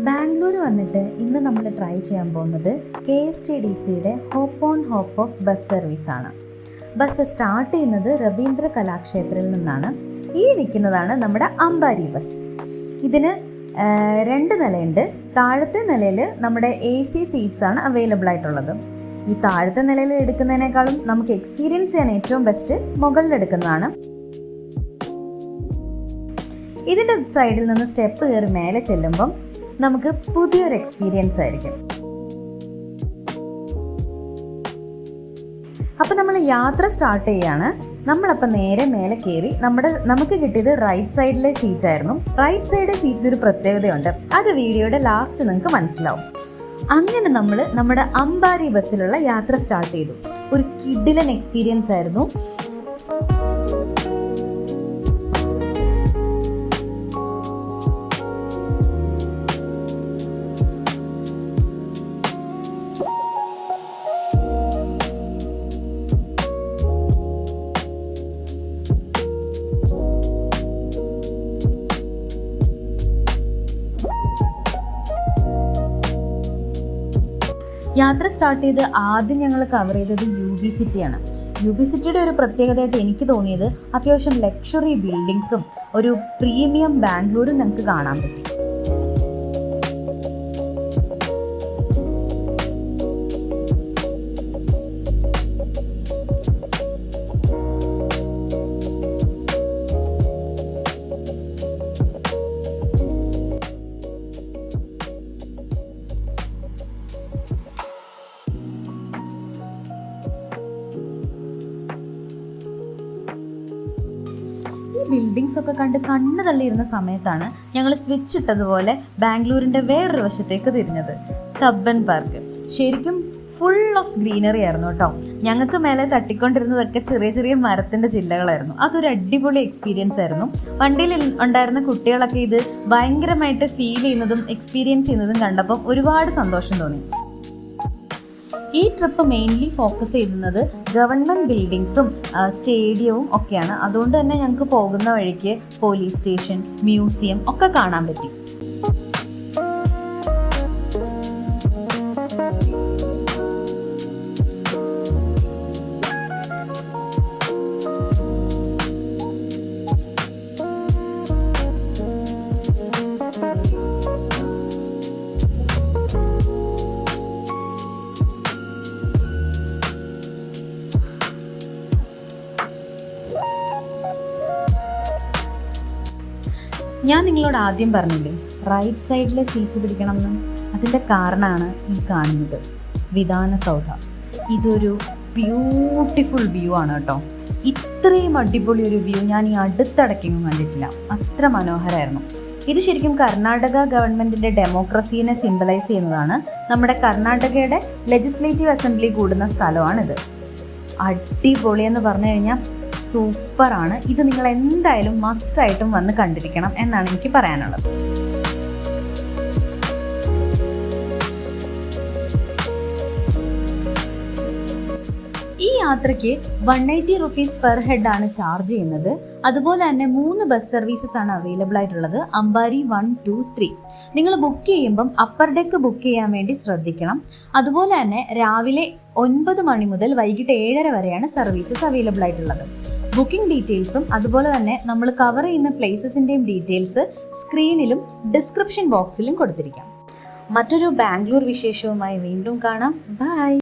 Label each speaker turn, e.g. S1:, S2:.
S1: ബാംഗ്ലൂർ വന്നിട്ട് ഇന്ന് നമ്മൾ ട്രൈ ചെയ്യാൻ പോകുന്നത് KSTDCയുടെ hop on hop off bus സർവീസാണ്. ബസ് സ്റ്റാർട്ട് ചെയ്യുന്നത് രവീന്ദ്ര കലാക്ഷേത്രയിൽ നിന്നാണ്. ഈ നിൽക്കുന്നതാണ് നമ്മുടെ അംബാരി ബസ്. ഇതിന് 2 നിലയുണ്ട്. താഴത്തെ നിലയിൽ നമ്മുടെ AC സീറ്റ്സ് ആണ് അവൈലബിൾ ആയിട്ടുള്ളത്. ഈ താഴത്തെ നിലയിൽ എടുക്കുന്നതിനേക്കാളും നമുക്ക് എക്സ്പീരിയൻസ് ചെയ്യാൻ ഏറ്റവും ബെസ്റ്റ് മുകളിൽ എടുക്കുന്നതാണ്. ഇതിൻ്റെ സൈഡിൽ നിന്ന് സ്റ്റെപ്പ് കയറി മേലെ ചെല്ലുമ്പം നമുക്ക് പുതിയൊരു എക്സ്പീരിയൻസ് ആയിരിക്കും. അപ്പം നമ്മൾ യാത്ര സ്റ്റാർട്ട് ചെയ്യാണ്. നമ്മളപ്പം നേരെ മേലെ കയറി നമുക്ക് കിട്ടിയത് റൈറ്റ് സൈഡിലെ സീറ്റായിരുന്നു. റൈറ്റ് സൈഡിലെ സീറ്റിനൊരു പ്രത്യേകതയുണ്ട്. അത് വീഡിയോയുടെ ലാസ്റ്റ് നിങ്ങൾക്ക് മനസ്സിലാവും. അങ്ങനെ നമ്മൾ നമ്മുടെ അംബാരി ബസ്സിലുള്ള യാത്ര സ്റ്റാർട്ട് ചെയ്തു. ഒരു കിഡിലൻ എക്സ്പീരിയൻസ് ആയിരുന്നു. യാത്ര സ്റ്റാർട്ട് ചെയ്ത് ആദ്യം ഞങ്ങൾ കവർ ചെയ്തത് UB സിറ്റിയാണ്. UB സിറ്റിയുടെ ഒരു പ്രത്യേകതയായിട്ട് എനിക്ക് തോന്നിയത് അത്യാവശ്യം ലക്ഷറി ബിൽഡിങ്സും ഒരു പ്രീമിയം ബാംഗ്ലൂരും ഞങ്ങൾക്ക് കാണാൻ പറ്റി. ബിൽഡിങ്സ് ഒക്കെ കണ്ട് കണ്ണ് തള്ളിയിരുന്ന സമയത്താണ് ഞങ്ങൾ സ്വിച്ച് ഇട്ടതുപോലെ ബാംഗ്ലൂരിൻ്റെ വേറൊരു വശത്തേക്ക് തിരിഞ്ഞത്. കബ്ബൻ പാർക്ക് ശരിക്കും ഫുൾ ഓഫ് ഗ്രീനറി ആയിരുന്നു കേട്ടോ. ഞങ്ങൾക്ക് മേലെ തട്ടിക്കൊണ്ടിരുന്നതൊക്കെ ചെറിയ ചെറിയ മരത്തിൻ്റെ ചില്ലകളായിരുന്നു. അതൊരു അടിപൊളി എക്സ്പീരിയൻസ് ആയിരുന്നു. വണ്ടിയിൽ ഉണ്ടായിരുന്ന കുട്ടികളൊക്കെ ഇത് ഭയങ്കരമായിട്ട് ഫീൽ ചെയ്യുന്നതും എക്സ്പീരിയൻസ് ചെയ്യുന്നതും കണ്ടപ്പോൾ ഒരുപാട് സന്തോഷം തോന്നി. ഈ ട്രിപ്പ് മെയിൻലി ഫോക്കസ് ചെയ്യുന്നത് ഗവൺമെൻറ് ബിൽഡിങ്സും സ്റ്റേഡിയവും ഒക്കെയാണ്. അതുകൊണ്ട് തന്നെ ഞങ്ങൾക്ക് പോകുന്ന വഴിക്ക് പോലീസ് സ്റ്റേഷൻ, മ്യൂസിയം ഒക്കെ കാണാൻ പറ്റി. ഞാൻ നിങ്ങളോട് ആദ്യം പറഞ്ഞില്ലേ റൈറ്റ് സൈഡിലെ സീറ്റ് പിടിക്കണം എന്ന്. അതിൻ്റെ കാരണമാണ് ഈ കാണുന്നത് വിധാനസൗധ. ഇതൊരു ബ്യൂട്ടിഫുൾ വ്യൂ ആണ് കേട്ടോ. ഇത്രയും അടിപൊളി ഒരു വ്യൂ ഞാൻ ഈ അടുത്തിടയ്ക്കൊന്നും കണ്ടിട്ടില്ല. അത്ര മനോഹരമായിരുന്നു. ഇത് ശരിക്കും കർണാടക ഗവൺമെൻറ്റിൻ്റെ ഡെമോക്രസീനെ സിംബലൈസ് ചെയ്യുന്നതാണ്. നമ്മുടെ കർണാടകയുടെ ലെജിസ്ലേറ്റീവ് അസംബ്ലി കൂടുന്ന സ്ഥലമാണിത്. അടിപൊളിയെന്ന് പറഞ്ഞു കഴിഞ്ഞാൽ സൂപ്പറാണ്. ഇത് നിങ്ങൾ എന്തായാലും മസ്റ്റായിട്ടും വന്ന് കണ്ടിരിക്കണം എന്നാണ് എനിക്ക് പറയാനുള്ളത്. ഈ യാത്രയ്ക്ക് 180 rupees പെർ ഹെഡ് ആണ് ചാർജ് ചെയ്യുന്നത്. അതുപോലെ തന്നെ 3 ബസ് സർവീസസ് ആണ് അവൈലബിൾ ആയിട്ടുള്ളത്. അംബാരി 1, 2, 3. നിങ്ങൾ ബുക്ക് ചെയ്യുമ്പം അപ്പർ ഡെക്ക് ബുക്ക് ചെയ്യാൻ വേണ്ടി ശ്രദ്ധിക്കണം. അതുപോലെ തന്നെ രാവിലെ 9 മണി മുതൽ വൈകിട്ട് 7:30 വരെയാണ് സർവീസസ് അവൈലബിൾ ആയിട്ടുള്ളത്. ബുക്കിംഗ് ഡീറ്റെയിൽസും അതുപോലെ തന്നെ നമ്മൾ കവർ ചെയ്യുന്ന പ്ലേസസിൻ്റെയും ഡീറ്റെയിൽസ് സ്ക്രീനിലും ഡിസ്ക്രിപ്ഷൻ ബോക്സിലും കൊടുത്തിരിക്കാം. മറ്റൊരു ബാംഗ്ലൂർ വിശേഷവുമായി വീണ്ടും കാണാം. ബൈ.